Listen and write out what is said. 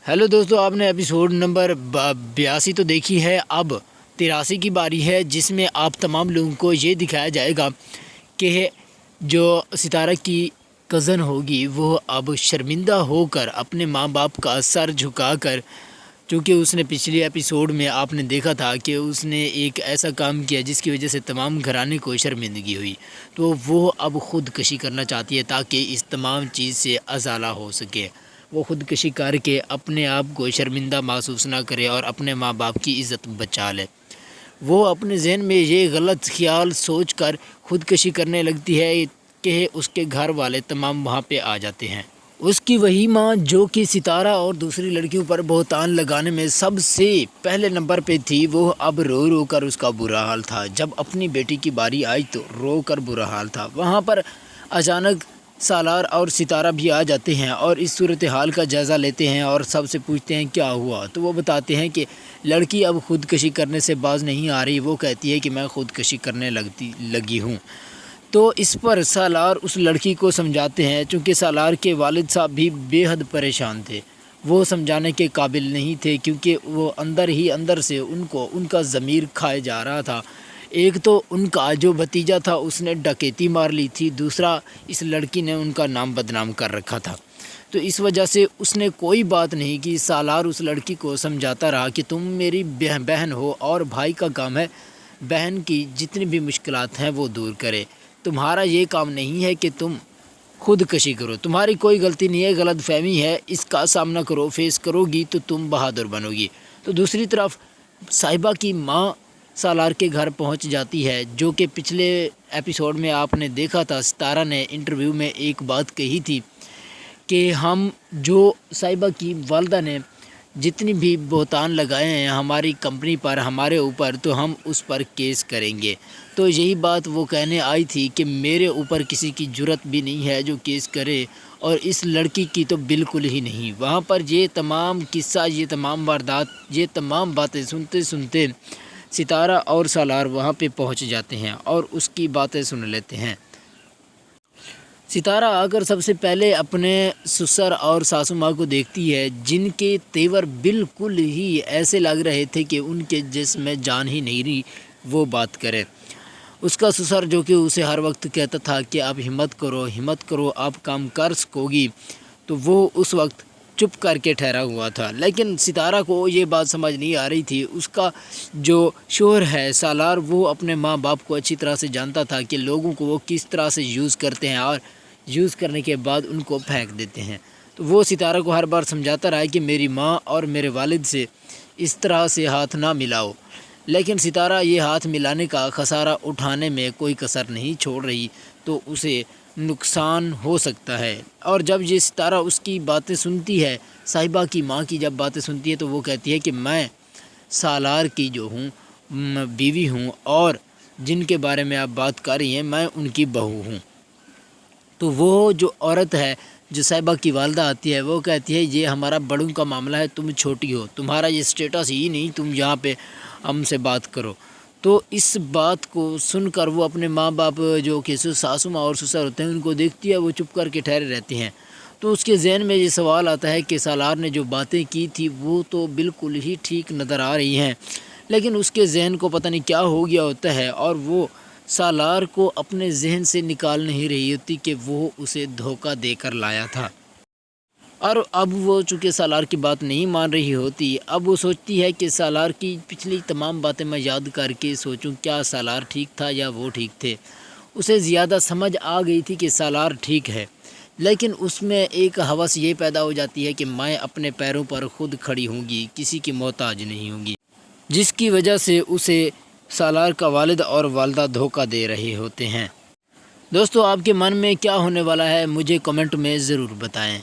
Hello दोस्तों, आपने episode number 82 तो देखी है। अब 83 की बारी है, जिसमें आप तमाम लोगों को ये दिखाया जाएगा कि जो सितारा की कज़न होगी वो अब शर्मिंदा होकर अपने माँ बाप का सर झुकाकर, चूँकि उसने पिछले एपिसोड में आपने देखा था कि उसने एक ऐसा काम किया जिसकी वजह से तमाम घराने को शर्मिंदगी हुई, तो वो अब ख़ुदकशी करना चाहती है ताकि इस तमाम चीज़ से अजाला हो सके। वो ख़ुदकशी करके अपने आप को शर्मिंदा महसूस ना करे और अपने माँ बाप की इज़्ज़त बचा ले। वो अपने जहन में ये गलत ख्याल सोचकर ख़ुदकशी करने लगती है कि उसके घर वाले तमाम वहाँ पे आ जाते हैं। उसकी वही माँ जो कि सितारा और दूसरी लड़कियों पर बहतान लगाने में सबसे पहले नंबर पे थी, वो अब रो रो कर उसका बुरा हाल था। जब अपनी बेटी की बारी आई तो रो कर बुरा हाल था। वहाँ पर अचानक सालार और सितारा भी आ जाते हैं और इस सूरत हाल का जायज़ा लेते हैं और सबसे पूछते हैं क्या हुआ। तो वो बताते हैं कि लड़की अब ख़ुदकशी करने से बाज नहीं आ रही। वो कहती है कि मैं ख़ुदकशी करने लगी हूँ। तो इस पर सालार उस लड़की को समझाते हैं। चूँकि सालार के वालिद साहब भी बेहद परेशान थे, वो समझाने के काबिल नहीं थे, क्योंकि वो अंदर ही अंदर से उनका ज़मीर खाए जा रहा था। एक तो उनका जो भतीजा था उसने डकैती मार ली थी, दूसरा इस लड़की ने उनका नाम बदनाम कर रखा था। तो इस वजह से उसने कोई बात नहीं की। सालार उस लड़की को समझाता रहा कि तुम मेरी बहन हो और भाई का काम है बहन की जितनी भी मुश्किलात हैं वो दूर करे। तुम्हारा ये काम नहीं है कि तुम ख़ुदकशी करो, तुम्हारी कोई गलती नहीं है, गलत फहमी है, इसका सामना करो, फेस करोगी तो तुम बहादुर बनोगी। तो दूसरी तरफ साहिबा की माँ सालार के घर पहुंच जाती है, जो कि पिछले एपिसोड में आपने देखा था। सितारा ने इंटरव्यू में एक बात कही थी कि हम जो साहिबा की वालदा ने जितनी भी बहतान लगाए हैं हमारी कंपनी पर, हमारे ऊपर, तो हम उस पर केस करेंगे। तो यही बात वो कहने आई थी कि मेरे ऊपर किसी की जुर्रत भी नहीं है जो केस करे, और इस लड़की की तो बिल्कुल ही नहीं। वहाँ पर ये तमाम किस्सा, ये तमाम वारदात, ये तमाम बातें सुनते सुनते सितारा और सालार वहाँ पे पहुँच जाते हैं और उसकी बातें सुन लेते हैं। सितारा आकर सबसे पहले अपने ससुर और सासू माँ को देखती है, जिनके तेवर बिल्कुल ही ऐसे लग रहे थे कि उनके जिस्म में जान ही नहीं रही वो बात करे। उसका ससुर जो कि उसे हर वक्त कहता था कि आप हिम्मत करो, आप काम कर सकोगी, तो वो उस वक्त चुप करके ठहरा हुआ था। लेकिन सितारा को ये बात समझ नहीं आ रही थी। उसका जो शोहर है सालार, वो अपने माँ बाप को अच्छी तरह से जानता था कि लोगों को वो किस तरह से यूज़ करते हैं और यूज़ करने के बाद उनको फेंक देते हैं। तो वो सितारा को हर बार समझाता रहा कि मेरी माँ और मेरे वालिद से इस तरह से हाथ ना मिलाओ। लेकिन सितारा ये हाथ मिलाने का खसारा उठाने में कोई कसर नहीं छोड़ रही, तो उसे नुकसान हो सकता है। और जब ये सितारा उसकी बातें सुनती है, साहिबा की माँ की जब बातें सुनती है, तो वो कहती है कि मैं सालार की जो हूँ बीवी हूँ और जिनके बारे में आप बात कर रही हैं मैं उनकी बहू हूँ। तो वो जो औरत है, जो साहिबा की वालदा आती है, वो कहती है ये हमारा बड़ों का मामला है, तुम छोटी हो, तुम्हारा ये स्टेटस ही नहीं, तुम यहाँ पे हमसे बात करो। तो इस बात को सुनकर वो अपने माँ बाप जो कि सासू माँ और ससुर होते हैं उनको देखती है, वो चुप करके ठहरे रहते हैं। तो उसके जहन में ये सवाल आता है कि सालार ने जो बातें की थी वो तो बिल्कुल ही ठीक नज़र आ रही हैं, लेकिन उसके जहन को पता नहीं क्या हो गया होता है और वो सालार को अपने जहन से निकाल नहीं रही होती कि वो उसे धोखा देकर लाया था। और अब वो चूँकि सालार की बात नहीं मान रही होती, अब वो सोचती है कि सालार की पिछली तमाम बातें मैं याद करके सोचूं क्या सालार ठीक था या वो ठीक थे। उसे ज़्यादा समझ आ गई थी कि सालार ठीक है, लेकिन उसमें एक हवस ये पैदा हो जाती है कि मैं अपने पैरों पर खुद खड़ी होंगी, किसी की मोहताज नहीं होंगी, जिसकी वजह से उसे सालार का वालिद और वालदा धोखा दे रहे होते हैं। दोस्तों, आपके मन में क्या होने वाला है मुझे कमेंट में ज़रूर बताएं।